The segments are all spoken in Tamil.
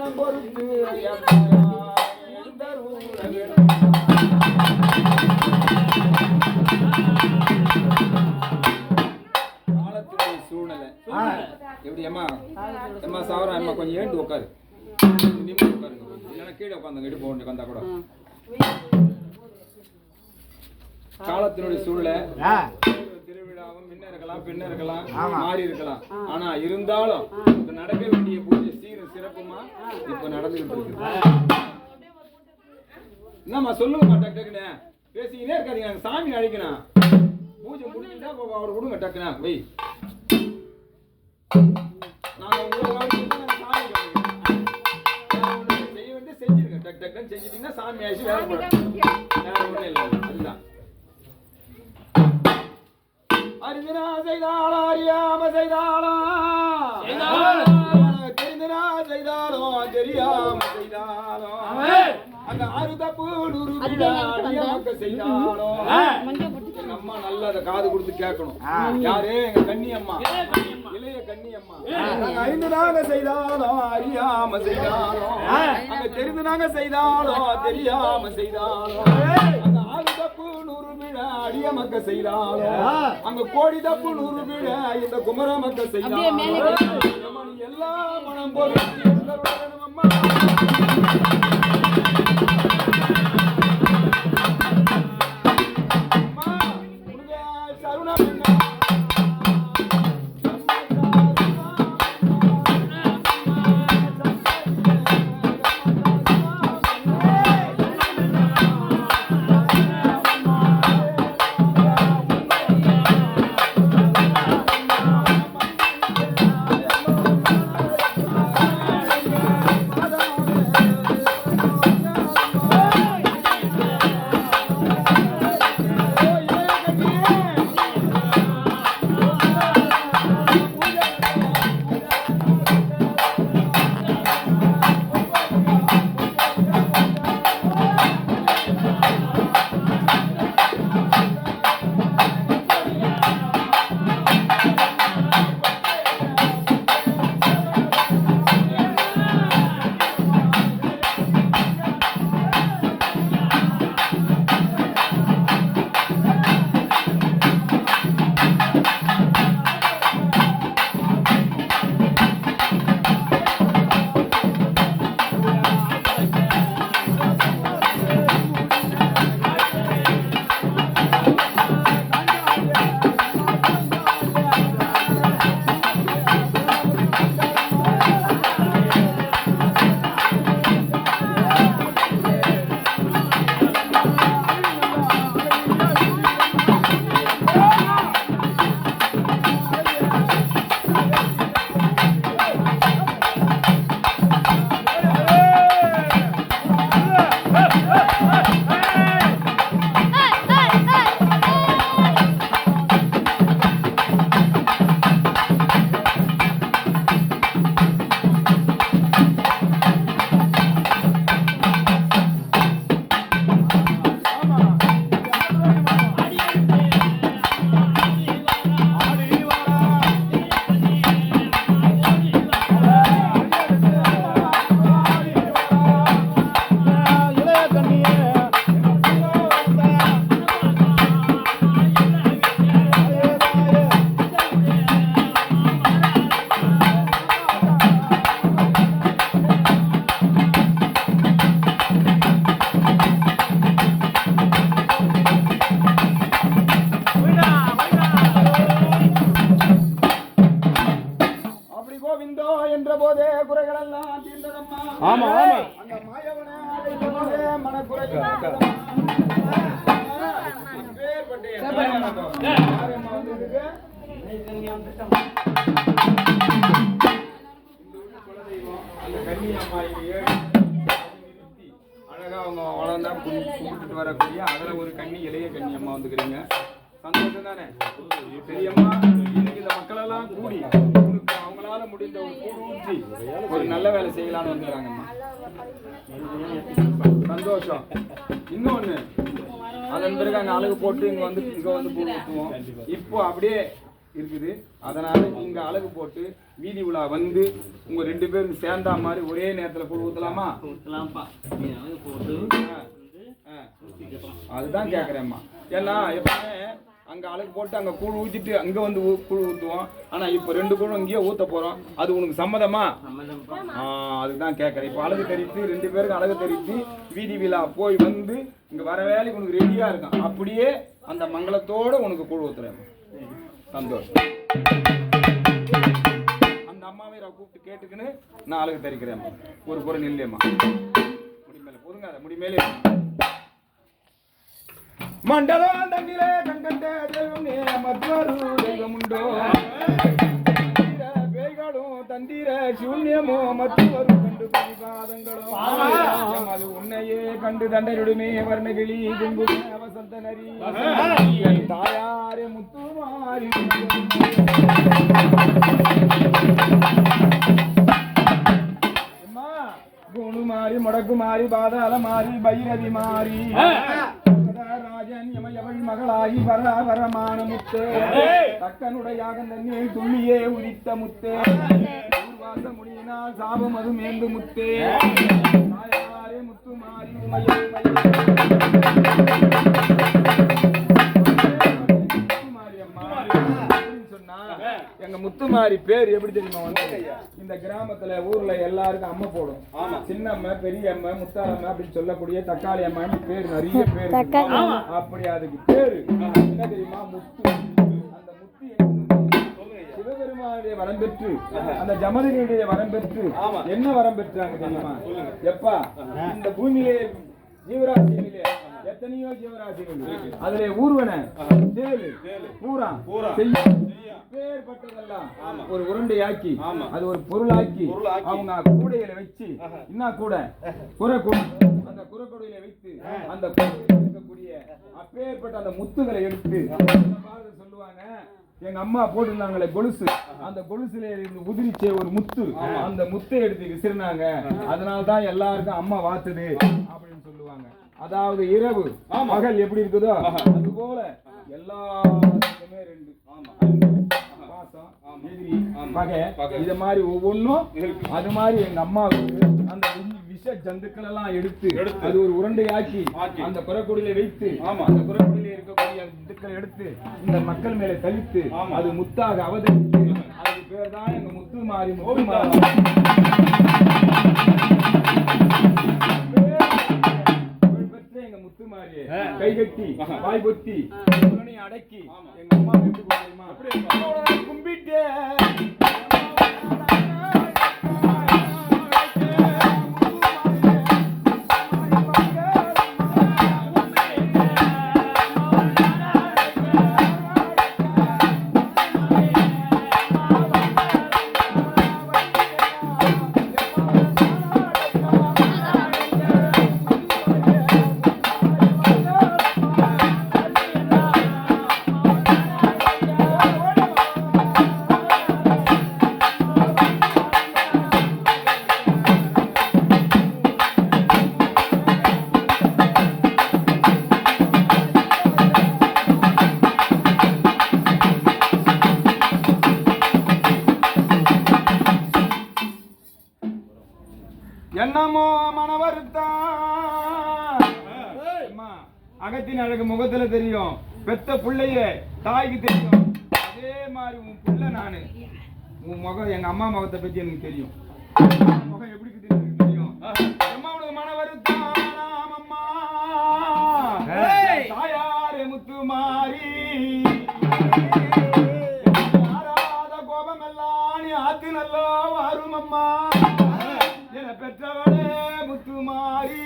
மனம் பொறுத்து காலத்துடைய சூழ்நிலை எப்படி அம்மா அம்மா சாவரா அம்மா கொஞ்சம் ஏண்டு உட்காரு நிம்மதி உட்காருங்க இல்லைன்னா கீழே உட்காந்துங்க இடுப்பு ஒன்று வந்தா கூட காலத்தினுடைய சூழ்நிலை திருவிழாவும் முன்ன இருக்கலாம் பின்ன இருக்கலாம் மாறி இருக்கலாம் ஆனா இருந்தாலும் இப்ப நடக்க வேண்டிய பூஜை சீரும் சிறப்புமா இப்ப நடந்துகிட்டு இருக்கு என்னம்மா சொல்லுங்க டக்குன்னு பேசிக்கினே இருக்காதீங்க நாங்க சாமி அழைக்கணும் பூஜை முடிஞ்சுட்டா அவர் கொடுங்க டக்குனா வை நாங்க உங்களை சாமி செய்ய வேண்டிய செஞ்சிருங்க டக்கு டக்குன்னு செஞ்சிட்டீங்கன்னா சாமி ஆயிடுச்சு வேற ஒண்ணும் இல்லை அதுதான் அறிந்தினா செய்தாளோ அறியாம செய்தாளோ தெரிந்தினா செய்தாளோ தெரியாம செய்தாளோ அந்த ஆறு தப்பு அறியாம செய்தாளோ எங்க அம்மா நல்லா அதை காது கொடுத்து கேட்கணும் யாரு எங்க கன்னி அம்மா இளைய கன்னி அம்மா அறிந்துனாங்க செய்தாலோ அறியாம செய்தாலோ அங்க தெரிந்துனாங்க செய்தாலோ தெரியாம செய்தாலோ அந்த ஆறு தப்பு 100 விழா அடிய மக்க செய்தாலோ அங்க கோடி தப்பு 100 விழா இந்த குமர மக்க செய்தாலோ எல்லா மனம் போல அம்மா ஆமா ஆமா அந்த மாயவனே அழைத்த போதே மனக்குறைகள் பேர்பட்டே யாரம்மா வந்திருக்கு அந்த கன்னி அம்மா அழகா அவங்க வளர்ந்தா கும்பிட்டுட்டு வரக்கூடிய அதுல ஒரு கன்னி இளைய கன்னி அம்மா வந்துக்கிறீங்க சந்தோஷம் தானே பெரியம்மா இன்னைக்கு இந்த மக்கள் எல்லாம் கூடி அவங்களால முடிந்த ஒரு கூடு ஊற்றி ஒரு நல்ல வேலை செய்யலாம்னு வந்துக்கிறாங்கம்மா சந்தோஷம் இன்னொன்னு அதன் பிறகு அங்க அழகு போட்டு இங்க வந்து பூ ஊற்றுவோம் இப்போ அப்படியே இருக்குது. அதனால நீங்க அழகு போட்டு வீதி உலா வந்து உங்க 2 பேரும் சேர்ந்தா மாதிரி ஒரே நேரத்துல கூழ் ஊத்தலாமா? அதுதான் கேக்குறேம்மா. ஏன்னா எப்பவுமே அங்க அழகு போட்டு அங்க கூழ் ஊத்திட்டு அங்க வந்து கூழ் ஊத்துவோம். ஆனா இப்ப 2 கூழும் இங்கேயே ஊத்த போறோம். அது உனக்கு சம்மதமா? அதுதான் கேக்குறேன். இப்ப அழகு தெரிவித்து 2 பேருக்கு அழகு தெரிவித்து வீதி விழா போய் வந்து இங்க வர வேலைக்கு உனக்கு ரெடியா இருக்கும். அப்படியே அந்த மங்களத்தோட உனக்கு கூழ் ஊத்துறேன். சந்தோஷம். அந்த அம்மாவை கூப்பிட்டு கேட்டுக்குன்னு நான் அழகு தெரிக்கிறேன். ஒரு குறை நில்லையம்மா. முடி மேல பொதுங்க, முடி மேலே. மண்டலம் தங்கிலே தங்கண்ட தெய்வம் மற்றொரு தெய்வம் உண்டோ? பேய்களும் தந்திர சூன்யமோ மற்றொரு கண்டு பதிபாதங்களோ அது உன்னையே கண்டு தண்டருடுமே வர்ணகிளி கும்பு வசந்த நரி தாயாரே முத்துமாரி குணு மாறி முடக்கு மாறி பாதாள மாறி பைரவி மாறி ராஜன் எமையவள் மகளாகி வரமான முத்தே தக்கனுடையாக தண்ணீர் துள்ளியே உரித்த முத்தே ஊர்வாச முடியினால் சாபம் அது மேந்து முத்தே தாயாரே முத்து மாறி உமையே எங்க முத்துமாரி பேர் எப்படி தெரியுமா வந்து இந்த கிராமத்துல ஊர்ல எல்லாருக்கும் அம்மா போடும். சின்னம்மா, பெரியம்மா, முத்தாரம்மா அப்படின்னு சொல்லக்கூடிய தக்காளி அம்மா பேர் நிறைய பேர். அப்படி அதுக்கு பேரு என்ன தெரியுமா? முத்து. அந்த முத்து சிவபெருமானுடைய வரம் பெற்று அந்த ஜமதனியுடைய வரம் பெற்று என்ன வரம் பெற்றாங்க தெரியுமா? எப்பா இந்த பூமியிலே ஜீவராசிகளிலே எத்தனையோ ஜீவராசிகள் அதுல ஊர்வன பூரா பேர்பட்டதெல்லாம் ஒரு உருண்டையாக்கி அது ஒரு பொருளாக்கி அவங்க கூடையில வச்சு என்ன கூட அந்த குறக்குடையில வைத்து அந்த இருக்கக்கூடிய அப்பேற்பட்ட அந்த முத்துகளை எடுத்து சொல்லுவாங்க. எங்க அம்மா போட்டிருந்தாங்களே கொலுசு, அந்த கொலுசுல இருந்து உதிரிச்சே ஒரு முத்து, அந்த முத்தை எடுத்து விசிறினாங்க. அதனால்தான் எல்லாருக்கும் அம்மா வாத்துது அப்படின்னு சொல்லுவாங்க. அதாவது இரவு பகல் எப்படி இருக்குதோ அது போல எல்லாருக்குமே 2 பாசம், எதிரி, பகை, இது மாதிரி ஒவ்வொன்றும் அது மாதிரி எங்க அம்மாவுக்கு அந்த விஷ ஜந்துக்கள் எல்லாம் எடுத்து அது ஒரு உருண்டையாக்கி அந்த குறக்குடியில வைத்து அந்த குறக்குடியில இருக்கக்கூடிய இதுக்களை எடுத்து இந்த மக்கள் மேல கழித்து அது முத்தாக அவதரித்து அதுக்கு பேர் தான் எங்க முத்து மாறி எங்க முத்து மாறி கை கட்டி வாய் பொத்தி அடக்கி எங்க அம்மா கும்பிட்டு என்னமோ மனவருத்தான் அகத்தின் அழகு முகத்துல தெரியும், பெத்த பிள்ளைய தாய்க்கு தெரியும். அதே மாதிரி உன் பிள்ளை நானு, உன் முகம் எங்க அம்மா முகத்தை பத்தி எனக்கு தெரியும். முகம் எப்படி தெரியும்? அம்மா உனக்கு மனவருத்தான் அம்மா தாயாரே முத்து மாறி கோபம் எல்லாம் நீ ஆத்து நல்லா வரும் அம்மா என பெற்றவளே முத்துமாரி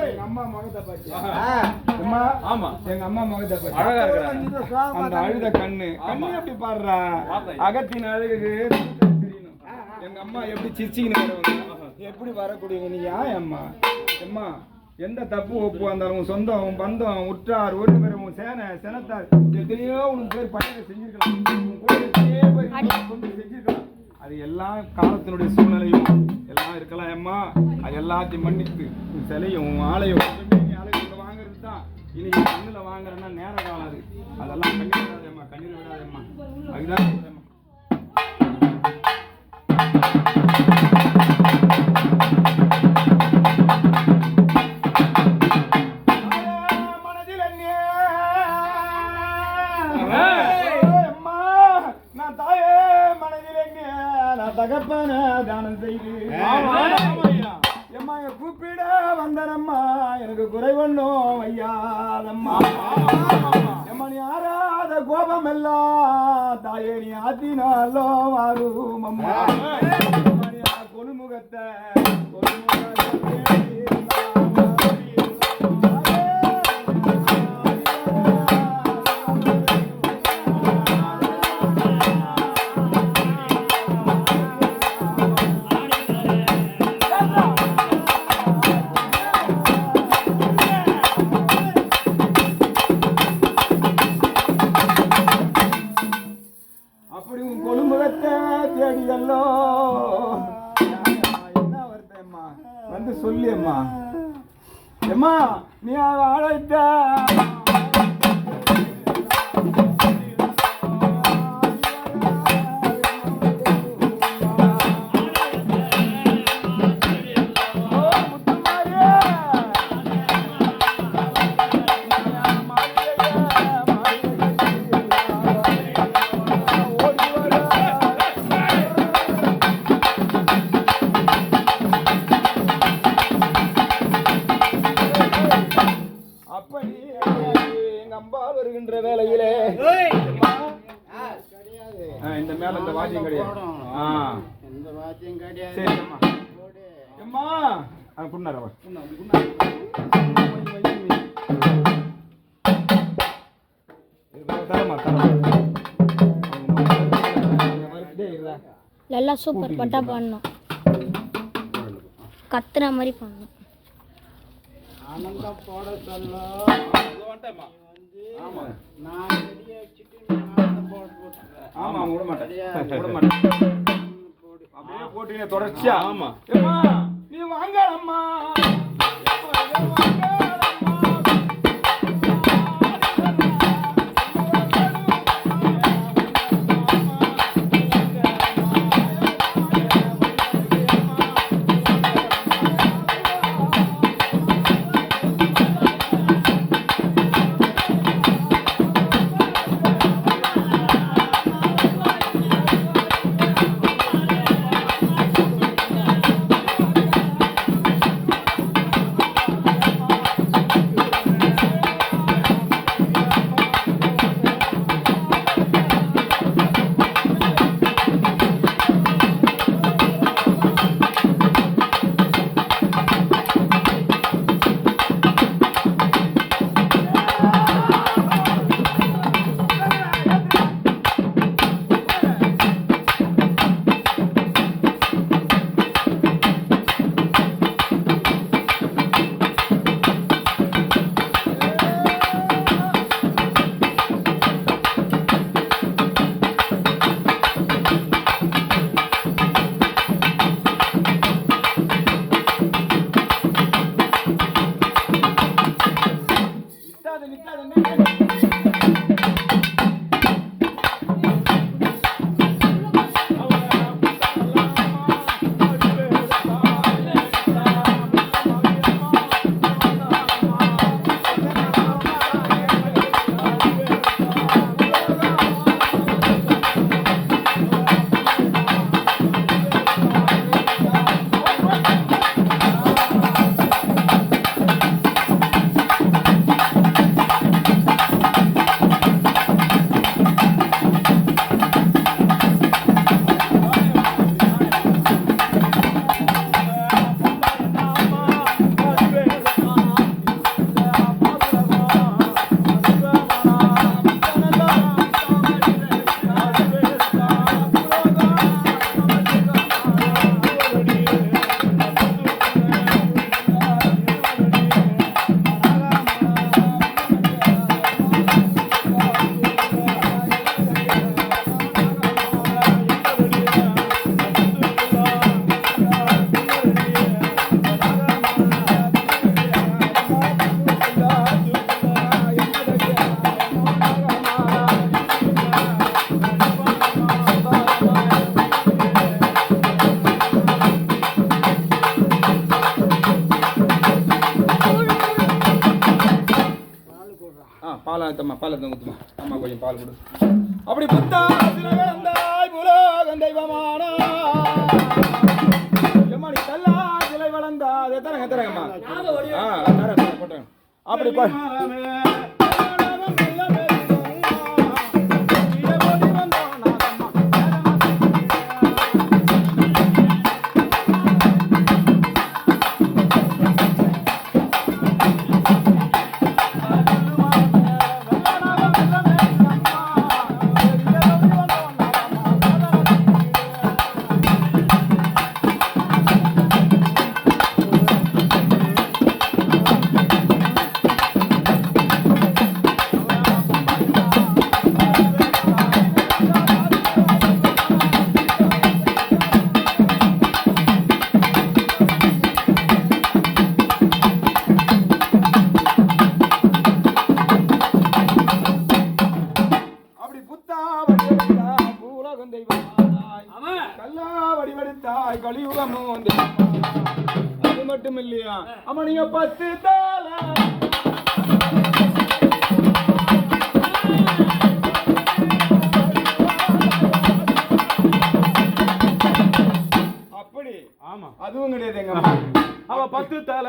எங்க அம்மா முகத்தை பாத்து அம்மா ஆமா எங்க அம்மா முகத்தை பாத்து அழகா இருக்கா அந்த அழுத கண்ணு கண்ணு எப்படி பாடுறா அகத்தின் அழகு தெரியணும் எங்க அம்மா எப்படி சிரிச்சிக்கின்னு வரவங்க எப்படி வரக்கூடியவங்க நீ யா அம்மா அம்மா எந்த தப்பு ஒப்பு வந்தாலும் சொந்தம் பந்தம் உற்றார் ஒரு பேர் உன் செனத்தார் எத்தனையோ உனக்கு பேர் பணியை செஞ்சிருக்கலாம் உன் கூட எத்தனையோ பேர் கொண்டு செஞ்சிருக்கலாம் அது எல்லாம் காலத்தினுடைய சூழ்நிலையும் எல்லாம் இருக்கலாம் அம்மா அது எல்லாத்தையும் மன்னித்து உன் சிலையும் உன் ஆலயம் ஆலயத்தில் வாங்குறது தான் இன்னைக்கு கண்ணில் வாங்குறேன்னா நேர காலம் அது அதெல்லாம் கண்ணீர் விடாதேம்மா கண்ணீர் விடாதேம்மா அதுதான் தகப்பன தானம் செய்து எம்மா கூப்பிட வந்தனம்மா எனக்கு குறைவண்ணும் ஐயாதம்மா எம்மா நீ ஆறாத கோபம் எல்லாம் தாயே நீ ஆத்தினாலோ வாரும் அம்மா கொலுமுகத்தை தேடியல்லோ என்ன வருத்தம்மா வந்து சொல்லி அம்மா அம்மா நீ அழைத்த வருகின்ற வேளையிலே இந்த மேல இந்த வாத்தியம் கிடையாது இந்த வாத்தியம் கிடையாது சரிம்மா அம்மா புண்ணார எல்லாம் சூப்பர் பட்டா பண்ணணும் கத்துற மாதிரி பண்ணணும் ஆனந்தம் போட சொல்ல ஆமா நான் ரெடியா வச்சிட்டு நான் ஆமா விட மாட்டேன் அப்படியே போட்டுனே தொடர்ச்சியா ஆமா ஏம்மா நீ வாங்க அம்மா பாலத்தம்மா பாலத்தை ஊத்துமா அம்மா கொஞ்சம் பால் கொடு அப்படி புத்தா வளர்ந்தாய் புலோகம் தெய்வமானா எம்மா நீ கல்லா சிலை வளர்ந்தா அதை தரங்கம்மா போட்டேன் அப்படி அது மட்டும் இல்லையா அம்மா நீங்க 10 தாள அப்படி ஆமா அதுவும் கிடையாது எங்க அம்மா அவ 10 தாள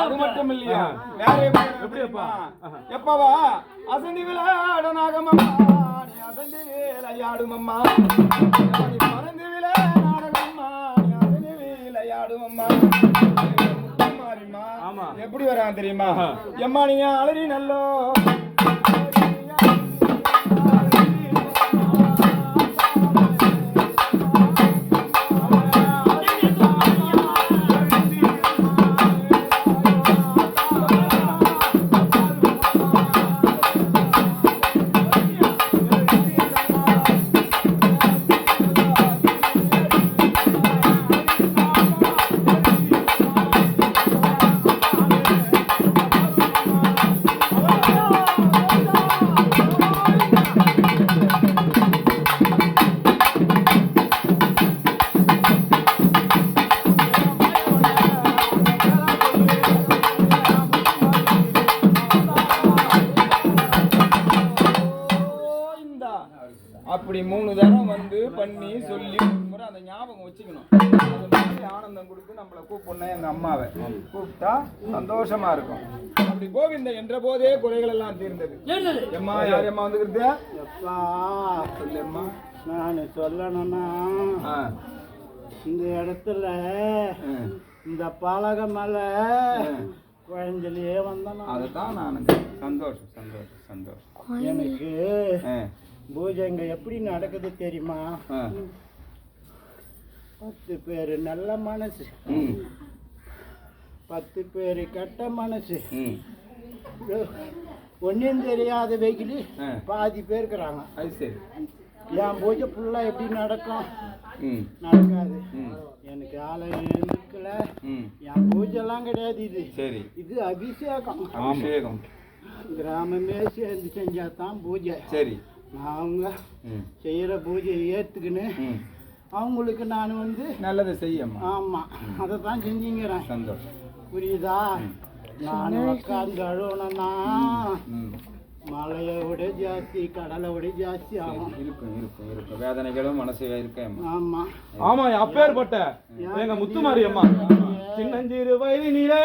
அது மட்டும் இல்லையா வேற எப்படிப்பா எப்பவா அசந்தி விளையாட நாகமம்மா நீ அசந்தி விளையாடுமம்மா நீ பறந்து விளையாடமம்மா நீ அசந்தி விளையாடுமம்மா மாறிம்மா எப்படி வரான் தெரியுமா எம்மா நீங்க அலறி நல்லோ அப்படி 3 தரம் வந்து பண்ணி சொல்லி முறை அந்த ஞாபகம் வச்சுக்கணும் அது மாதிரி ஆனந்தம் கொடுத்து நம்மளை கூப்பிடணும் எங்க அம்மாவை கூப்பிட்டா சந்தோஷமா இருக்கும் அப்படி கோவிந்த என்ற போதே குறைகள் எல்லாம் தீர்ந்தது எம்மா யார் அம்மா வந்துக்கிறது எப்பா சொல்லும்மா நான் சொல்லணும்னா இந்த இடத்துல இந்த பலகை மேல குழந்தையிலேயே வந்தேன் அதுதான் நான் சந்தோஷம் சந்தோஷம் சந்தோஷம் எனக்கு பூஜை இங்க எப்படி நடக்குது தெரியுமா 10 பேர் நல்ல மனசு 10 பேர் கெட்ட மனசு ஒன்னும் தெரியாத வெயிலி பாதி பேர் இருக்கிறாங்க அது சரி என் பூஜை ஃபுல்லா எப்படி நடக்கும் நடக்காது எனக்கு ஆலயம் இருக்கல என் பூஜை எல்லாம் கிடையாது இது சரி இது அபிஷேகம் அபிஷேகம் கிராமமே சேர்ந்து செஞ்சாதான் பூஜை சரி அவங்க செய்யற பூஜையை ஏத்துக்குன்னு அவங்களுக்கு நான் வந்து நல்லதை செய்யமா ஆமா அதை தான் செஞ்சுங்கிறேன் சந்தோஷம் புரியுதா நான் உட்காந்து அழுவணும்னா மலையை விட ஜாஸ்தி கடலை விட ஜாஸ்தி ஆகும் இருக்கும் இருக்கும் இருக்கும் வேதனைகளும் மனசு இருக்கேன் ஆமா ஆமா அப்பேற்பட்ட எங்க முத்துமாரி அம்மா சின்னஞ்சிறு வயதினிலே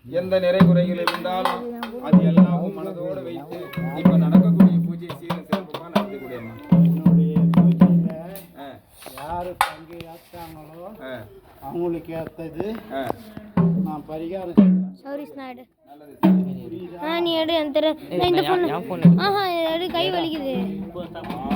எந்த நிறை குறைகள் இருந்தாலும் அது எல்லாம் மனதோடு வைத்து இப்ப நடக்கக்கூடிய பரிகாரத்தை ஆ, நான் பரிகாரம் செய்றேன். சௌரிஸ் நான் எடு நல்லது. புரியுதா? நீ எடு எனக்கு தெரியல. நான் இந்த பொண்ணு ஆஹா எடு கை வலிக்குது ஆ,